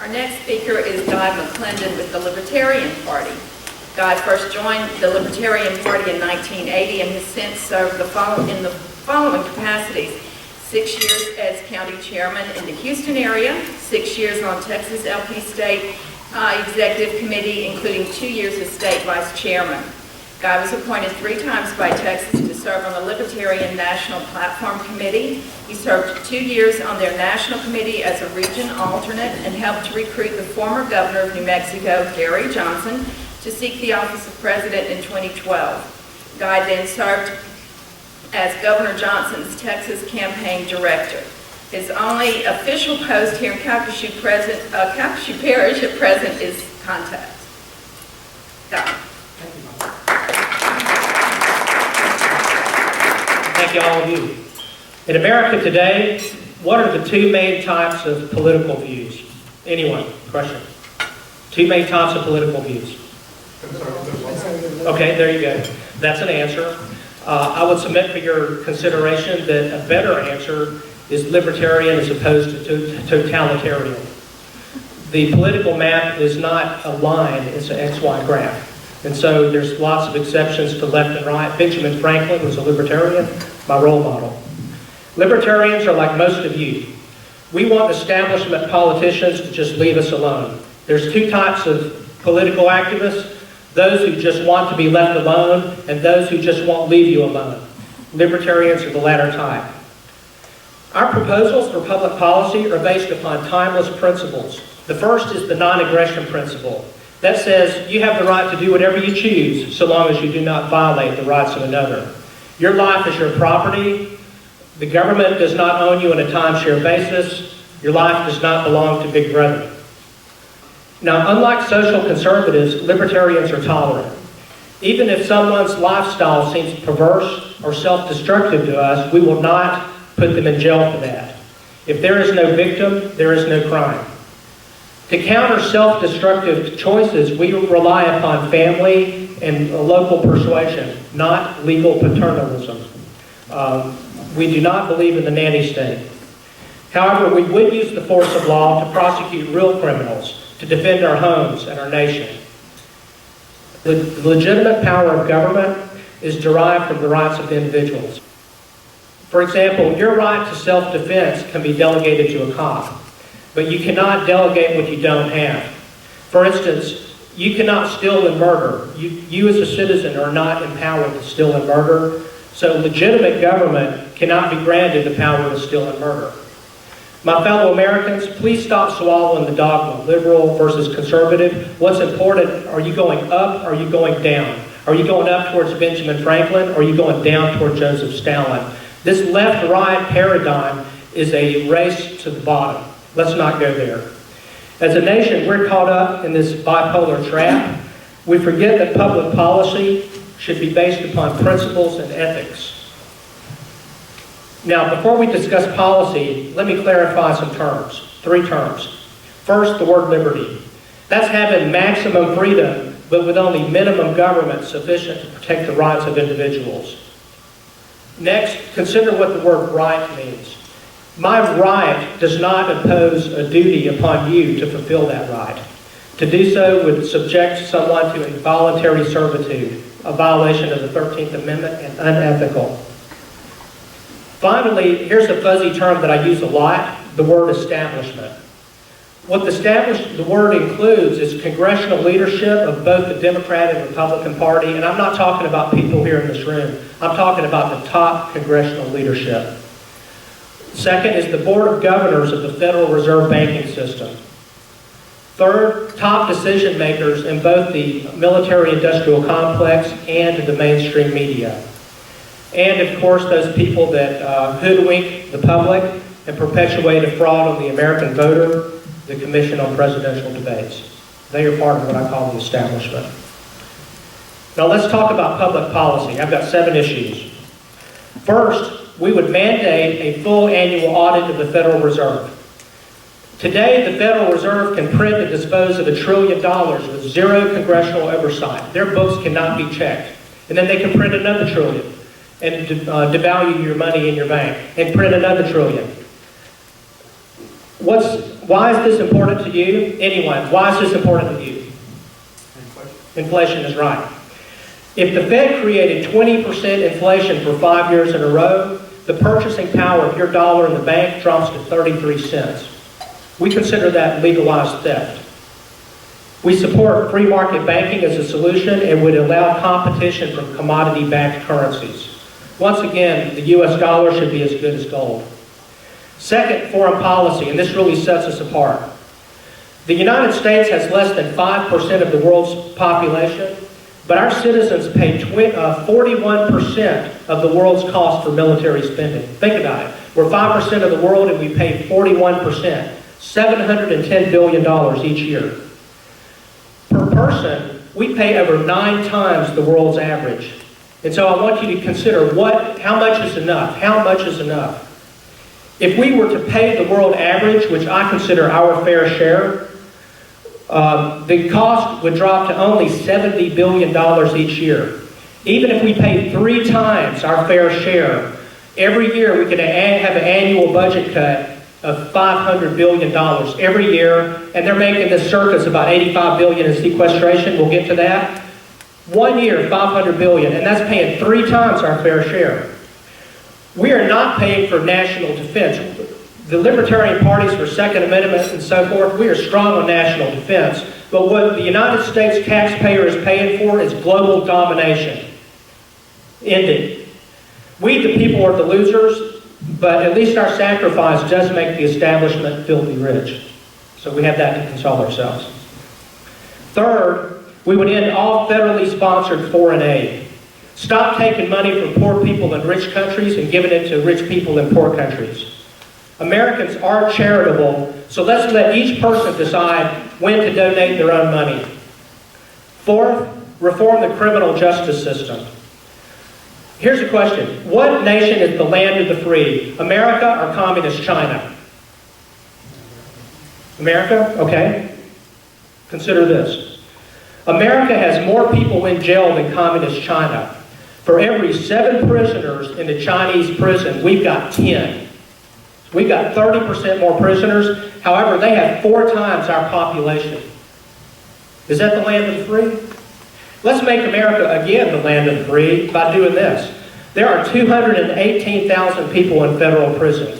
Our next speaker is Guy McLendon with the Libertarian Party. Guy first joined the Libertarian Party in 1980 and has since served in the following capacities: 6 years as county chairman in the Houston area, 6 years on Texas LP State Executive Committee, including 2 years as state vice chairman. Guy was appointed 3 times by Texas to serve on the Libertarian National Platform Committee. He served 2 years on their national committee as a region alternate and helped to recruit the former governor of New Mexico, Gary Johnson, to seek the office of president in 2012. Guy then served as Governor Johnson's Texas campaign director. His only official post here in Calcasieu Parish at present is contact. Guy. Thank you, all of you. In America today, what are the 2 main types of political views? Anyone? Question? 2 main types of political views. Okay, there you go. That's an answer. I would submit for your consideration that a better answer is libertarian as opposed to totalitarian. The political map is not a line, it's an XY graph. And so there's lots of exceptions to left and right. Benjamin Franklin was a libertarian, my role model. Libertarians are like most of you. We want establishment politicians to just leave us alone. There's 2 types of political activists: those who just want to be left alone and those who just won't leave you alone. Libertarians are the latter type. Our proposals for public policy are based upon timeless principles. The first is the non-aggression principle. That says you have the right to do whatever you choose so long as you do not violate the rights of another. Your life is your property. The government does not own you on a timeshare basis. Your life does not belong to Big Brother. Now, unlike social conservatives, libertarians are tolerant. Even if someone's lifestyle seems perverse or self-destructive to us, we will not put them in jail for that. If there is no victim, there is no crime. To counter self-destructive choices, we rely upon family and local persuasion, not legal paternalism. We do not believe in the nanny state. However, we would use the force of law to prosecute real criminals, to defend our homes and our nation. The legitimate power of government is derived from the rights of individuals. For example, your right to self-defense can be delegated to a cop, but you cannot delegate what you don't have. For instance, you cannot steal and murder. You as a citizen are not empowered to steal and murder, so legitimate government cannot be granted the power to steal and murder. My fellow Americans, please stop swallowing the dogma, liberal versus conservative. What's important, are you going up or are you going down? Are you going up towards Benjamin Franklin or are you going down toward Joseph Stalin? This left-right paradigm is a race to the bottom. Let's not go there. As a nation, we're caught up in this bipolar trap. We forget that public policy should be based upon principles and ethics. Now, before we discuss policy, let me clarify some terms, 3 terms. First, the word liberty. That's having maximum freedom, but with only minimum government sufficient to protect the rights of individuals. Next, consider what the word right means. My right does not impose a duty upon you to fulfill that right. To do so would subject someone to involuntary servitude, a violation of the 13th Amendment and unethical. Finally, here's a fuzzy term that I use a lot, the word establishment. What the word includes is congressional leadership of both the Democrat and Republican Party, and I'm not talking about people here in this room. I'm talking about the top congressional leadership. Second is the Board of Governors of the Federal Reserve banking system. Third, top decision makers in both the military-industrial complex and the mainstream media. And, of course, those people that hoodwink the public and perpetuate a fraud on the American voter, the Commission on Presidential Debates. They are part of what I call the establishment. Now let's talk about public policy. I've got 7 issues. First, we would mandate a full annual audit of the Federal Reserve. Today, the Federal Reserve can print and dispose of $1 trillion with 0 congressional oversight. Their books cannot be checked. And then they can print another trillion and devalue your money in your bank and print another trillion. Why is this important to you? Anyone, why is this important to you? Inflation is right. If the Fed created 20% inflation for 5 years in a row, the purchasing power of your dollar in the bank drops to 33 cents. We consider that legalized theft. We support free market banking as a solution and would allow competition from commodity-backed currencies. Once again, the US dollar should be as good as gold. Second, foreign policy, and this really sets us apart. The United States has less than 5% of the world's population, but our citizens pay 41% of the world's cost for military spending. Think about it. We're 5% of the world and we pay 41%, $710 billion each year. Per person, we pay over 9 times the world's average. And so I want you to consider how much is enough? How much is enough? If we were to pay the world average, which I consider our fair share, the cost would drop to only $70 billion each year. Even if we paid 3 times our fair share, every year we could have an annual budget cut of $500 billion every year, and they're making this circus about $85 billion in sequestration. We'll get to that. 1 year, $500 billion, and that's paying 3 times our fair share. We are not paying for national defense. The Libertarian parties for Second Amendment and so forth, we are strong on national defense, but what the United States taxpayer is paying for is global domination. Ended. We, the people, are the losers, but at least our sacrifice does make the establishment filthy rich. So we have that to console ourselves. Third, we would end all federally sponsored foreign aid. Stop taking money from poor people in rich countries and giving it to rich people in poor countries. Americans are charitable, so let's let each person decide when to donate their own money. Fourth, reform the criminal justice system. Here's a question. What nation is the land of the free? America or communist China? America? Okay. Consider this. America has more people in jail than communist China. For every 7 prisoners in the Chinese prison, we've got 10. We've got 30% more prisoners. However, they have 4 times our population. Is that the land of the free? Let's make America again the land of the free by doing this. There are 218,000 people in federal prison.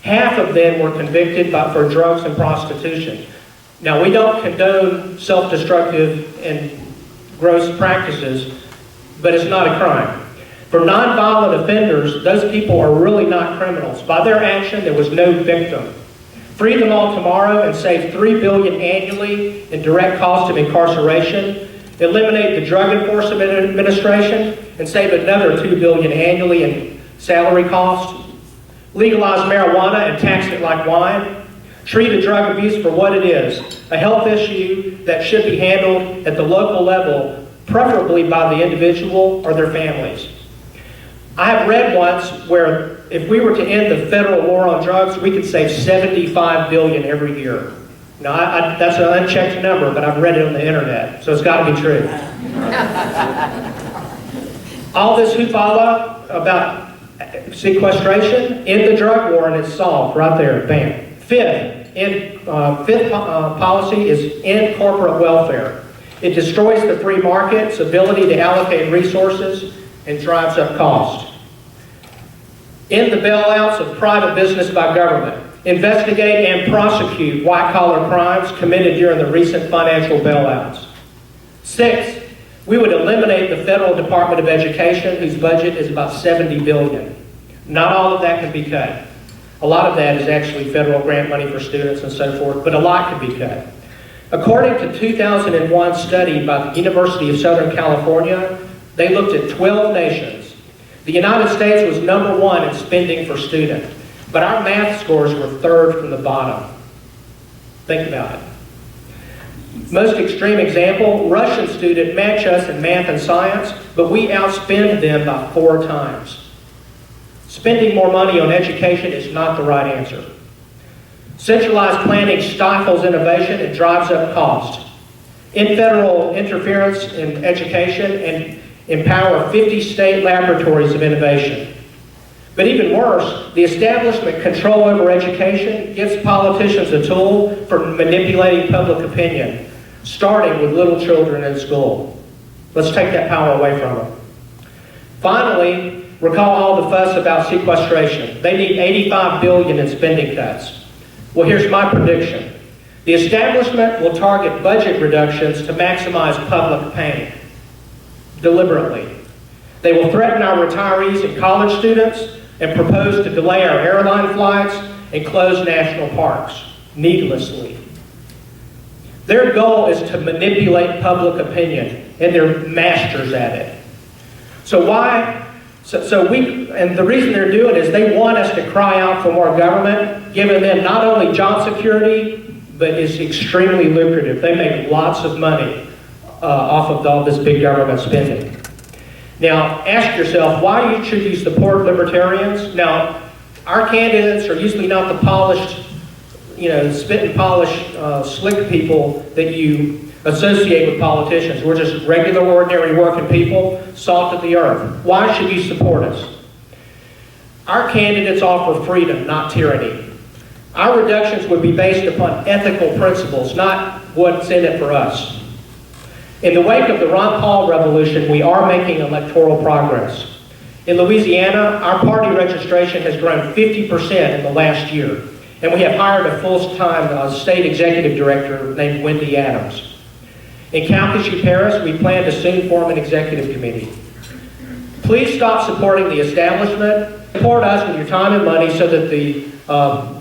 Half of them were convicted for drugs and prostitution. Now, we don't condone self-destructive and gross practices, but it's not a crime. For nonviolent offenders, those people are really not criminals. By their action, there was no victim. Free them all tomorrow and save $3 billion annually in direct cost of incarceration. Eliminate the Drug Enforcement Administration and save another $2 billion annually in salary costs. Legalize marijuana and tax it like wine. Treat a drug abuse for what it is, a health issue that should be handled at the local level, preferably by the individual or their families. I have read once where if we were to end the federal war on drugs, we could save $75 billion every year. Now, that's an unchecked number, but I've read it on the internet, so it's got to be true. All this hoopla about sequestration, end the drug war, and it's solved right there, bam. Fifth policy is end corporate welfare. It destroys the free market's ability to allocate resources and drives up cost. End the bailouts of private business by government. Investigate and prosecute white-collar crimes committed during the recent financial bailouts. 6, we would eliminate the Federal Department of Education, whose budget is about $70 billion. Not all of that can be cut. A lot of that is actually federal grant money for students and so forth, but a lot can be cut. According to a 2001 study by the University of Southern California, they looked at 12 nations. The United States was #1 in spending for students, but our math scores were 3rd from the bottom. Think about it. Most extreme example, Russian students match us in math and science, but we outspend them by 4 times. Spending more money on education is not the right answer. Centralized planning stifles innovation and drives up cost. End federal interference in education and empower 50 state laboratories of innovation. But even worse, the establishment control over education gives politicians a tool for manipulating public opinion, starting with little children in school. Let's take that power away from them. Finally, recall all the fuss about sequestration. They need $85 billion in spending cuts. Well, here's my prediction. The establishment will target budget reductions to maximize public pain, deliberately. They will threaten our retirees and college students and propose to delay our airline flights and close national parks, needlessly. Their goal is to manipulate public opinion, and they're masters at it. And the reason they're doing it is they want us to cry out for more government, giving them not only job security, but it's extremely lucrative. They make lots of money off of all this big government spending. Now, ask yourself, why should you support libertarians? Now, our candidates are usually not the polished, spit and polish, slick people that you associate with politicians. We're just regular, ordinary working people, salt of the earth. Why should you support us? Our candidates offer freedom, not tyranny. Our reductions would be based upon ethical principles, not what's in it for us. In the wake of the Ron Paul revolution, we are making electoral progress. In Louisiana, our party registration has grown 50% in the last year, and we have hired a full-time state executive director named Wendy Adams. In Calcasieu Parish, we plan to soon form an executive committee. Please stop supporting the establishment. Support us with your time and money so that the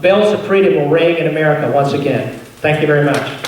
bells of freedom will ring in America once again. Thank you very much.